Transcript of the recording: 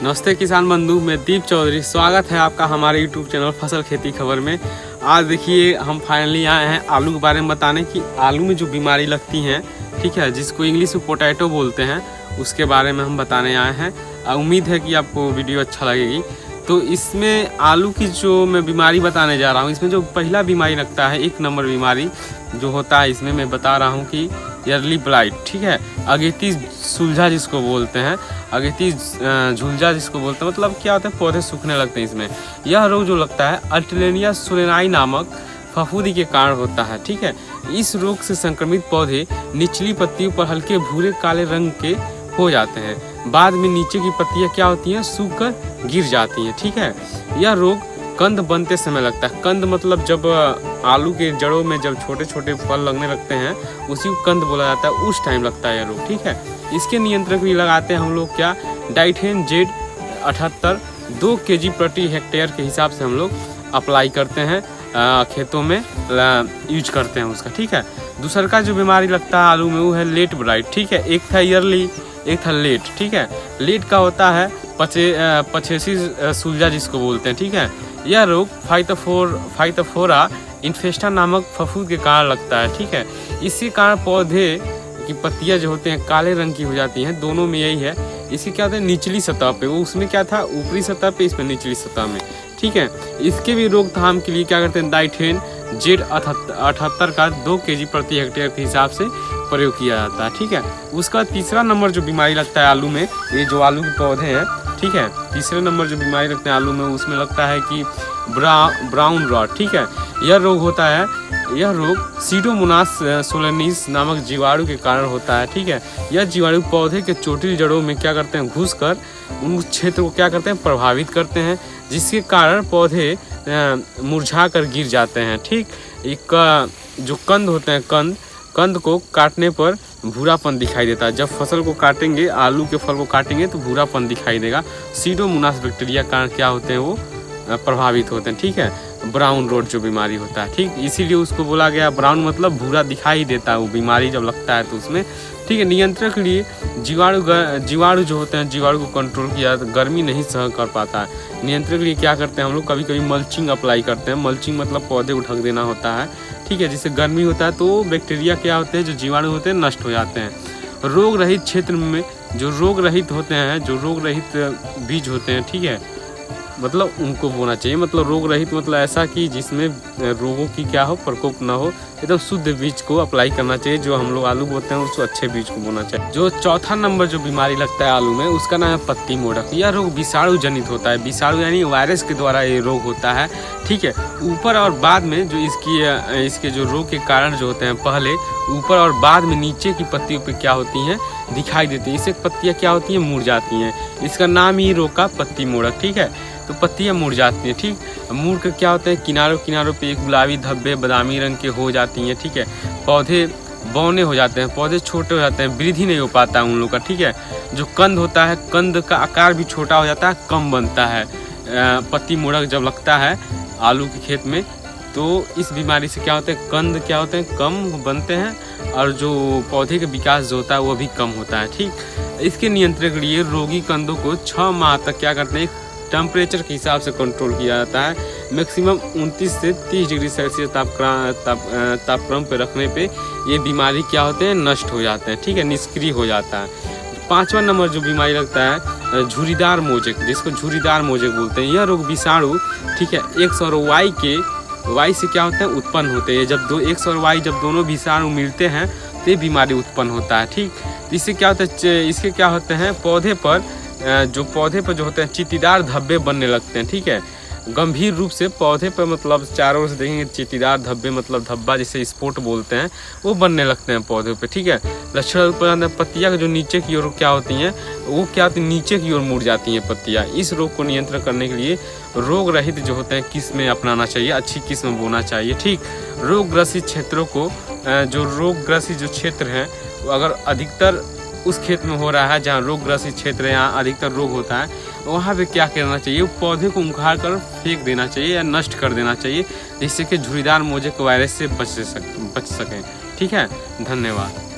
नमस्ते किसान बंधु, मैं दीप चौधरी। स्वागत है आपका हमारे यूट्यूब चैनल फसल खेती खबर में। आज देखिए हम फाइनली आए हैं आलू के बारे में बताने कि आलू में जो बीमारी लगती हैं, ठीक है, जिसको इंग्लिश में पोटैटो बोलते हैं, उसके बारे में हम बताने आए हैं। उम्मीद है कि आपको वीडियो अच्छा लगेगी। तो इसमें आलू की जो मैं बीमारी बताने जा रहा हूँ, इसमें जो पहला बीमारी लगता है, 1 नंबर बीमारी जो होता है, इसमें मैं बता रहा हूँ कि अर्ली ब्लाइट, ठीक है, अगेती सुलझा जिसको बोलते हैं, अगेती झुलझा जिसको बोलते हैं, मतलब क्या होता है, पौधे सूखने लगते हैं। इसमें यह रोग जो लगता है अल्टरनेरिया सोलेनाई नामक फफूंदी के कारण होता है, ठीक है। इस रोग से संक्रमित पौधे निचली पत्तियों पर हल्के भूरे काले रंग के हो जाते हैं। बाद में नीचे की पत्तियां क्या होती हैं, सूख कर गिर जाती हैं, ठीक है। यह रोग कंद बनते समय लगता है। कंद मतलब जब आलू के जड़ों में जब छोटे छोटे फल लगने लगते हैं, उसी को कंद बोला जाता है, उस टाइम लगता है यह रोग, ठीक है। इसके नियंत्रण भी लगाते हैं हम लोग क्या, डाइथेन जेड 78 2 kg प्रति हेक्टेयर के हिसाब से हम लोग अप्लाई करते हैं, खेतों में यूज करते हैं उसका, ठीक है। दूसरा का जो बीमारी लगता है आलू में वो है लेट ब्लाइट, ठीक है। एक था ईयरली, एक था लेट, ठीक है। लेट का होता है पचेसी सुलझा जिसको बोलते हैं, ठीक है। यह रोग फाइटोफोरा इन्फेस्टा नामक फफूंद के कारण लगता है, ठीक है। इसी कारण पौधे की पत्तियां जो होते हैं काले रंग की हो जाती हैं, दोनों में यही है। इसी क्या होता है, निचली सतह पे, वो उसमें क्या था ऊपरी सतह पे, इसमें निचली सतह में, ठीक है। इसके भी रोकथाम के लिए क्या करते हैं, डाइथेन जेड 78 का 2 kg प्रति हेक्टेयर के हिसाब से प्रयोग किया जाता है, ठीक है। उसका तीसरा नंबर जो बीमारी लगता है आलू में, ये जो आलू के पौधे हैं, ठीक है, तीसरे नंबर जो बीमारी लगते हैं आलू में, उसमें लगता है कि ब्राउन रॉट, ठीक है। यह रोग होता है, यह रोग सीडोमोनास सोलेनिस नामक जीवाणु के कारण होता है, ठीक है। यह जीवाणु पौधे के चोटिल जड़ों में क्या करते हैं, घुसकर उन क्षेत्र को क्या करते हैं, प्रभावित करते हैं, जिसके कारण पौधे मुरझा कर गिर जाते हैं, ठीक। एक जो कंद होते हैं, कंद को काटने पर भूरापन दिखाई देता है। जब फसल को काटेंगे, आलू के फल को काटेंगे तो भूरापन दिखाई देगा। सीडोमोनास बैक्टीरिया कारण क्या होते हैं, वो प्रभावित होते हैं, ठीक है। ब्राउन रोड जो बीमारी होता है, ठीक, इसीलिए उसको बोला गया ब्राउन, मतलब भूरा दिखाई देता है वो बीमारी जब लगता है तो उसमें, ठीक है। नियंत्रण के लिए जीवाणु जो होते हैं, जीवाणु को कंट्रोल किया, गर्मी नहीं सह कर पाता है। नियंत्रण के लिए क्या करते हैं हम लोग, कभी कभी मल्चिंग अप्लाई करते हैं। मल्चिंग मतलब पौधे को ढक देना होता है, ठीक है। जिससे गर्मी होता है तो बैक्टीरिया क्या होते हैं, जो जीवाणु होते हैं, नष्ट हो जाते हैं। रोग रहित क्षेत्र में जो रोग रहित होते हैं, जो रोग रहित बीज होते हैं, ठीक है, मतलब उनको बोना चाहिए। मतलब रोग रहित मतलब ऐसा कि जिसमें रोगों की क्या हो, प्रकोप ना हो, एकदम शुद्ध बीज को अप्लाई करना चाहिए। जो हम लोग आलू बोते हैं उसको अच्छे बीज को बोना चाहिए। जो चौथा नंबर जो बीमारी लगता है आलू में, उसका नाम है पत्ती मोड़क। यह रोग विषाणु जनित होता है, विषाणु यानी वायरस के द्वारा ये रोग होता है, ठीक है। ऊपर और बाद में जो इसके जो रोग के कारण जो होते हैं, पहले ऊपर और बाद में नीचे की पत्तियों पे क्या होती हैं, दिखाई देती हैं। इससे पत्तियाँ क्या होती हैं, मुड़ जाती हैं। इसका नाम ही रोग का पत्ती मोड़क, ठीक है। तो पत्तियाँ मुड़ जाती हैं, ठीक। मुड़ कर क्या होते हैं, किनारों पे एक गुलाबी धब्बे बादामी रंग के हो जाती हैं, ठीक है। पौधे बौने हो जाते हैं, पौधे छोटे हो जाते हैं, वृद्धि नहीं हो पाता है उन लोग का, ठीक है। जो कंद होता है, कंद का आकार भी छोटा हो जाता है, कम बनता है। पत्ती मोड़क जब लगता है आलू के खेत में, तो इस बीमारी से क्या होता है, कंद क्या होते हैं, कम बनते हैं, और जो पौधे का विकास जो होता है वो भी कम होता है, ठीक। इसके नियंत्रण के लिए रोगी कंदों को 6 माह तक क्या करते हैं, टेम्परेचर के हिसाब से कंट्रोल किया जाता है। मैक्सिमम 29 से 30 डिग्री सेल्सियस तापक्रम पे रखने पे ये बीमारी क्या होते हैं, नष्ट हो जाते हैं, ठीक है, निष्क्रिय हो जाता है। 5वां नंबर जो बीमारी लगता है झुरीदार मोजेक, जिसको झुरीदार मोजेक बोलते हैं। यह रोग विषाणु, ठीक है, X और Y से क्या होते हैं, उत्पन्न होते हैं। जब X और Y जब दोनों विषाणु मिलते हैं तो ये बीमारी उत्पन्न होता है, ठीक। इससे क्या होता है, इसके क्या होते हैं, पौधे पर जो होते हैं चित्तीदार धब्बे बनने लगते हैं, ठीक है। गंभीर रूप से पौधे पर, मतलब चारों ओर से देखेंगे चित्तीदार धब्बे, मतलब धब्बा जिसे स्पॉट बोलते हैं, वो बनने लगते हैं पौधों पे, ठीक है। लक्षण पत्तियाँ जो नीचे की ओर क्या होती हैं, वो क्या होती है, नीचे की ओर मुड़ जाती हैं पत्तियाँ। इस रोग को नियंत्रण करने के लिए रोग रहित जो होते हैं किस्में अपनाना चाहिए, अच्छी किस्म बोना चाहिए, ठीक। रोगग्रसित क्षेत्रों को, जो रोगग्रसित जो क्षेत्र हैं, अगर अधिकतर उस खेत में हो रहा है जहाँ रोगग्रसित क्षेत्र है, यहाँ अधिकतर रोग होता है, वहाँ पे क्या करना चाहिए, पौधे को उखाड़ कर फेंक देना चाहिए या नष्ट कर देना चाहिए, जिससे कि झुर्रीदार मोजेक वायरस से बच सकें, ठीक है। धन्यवाद।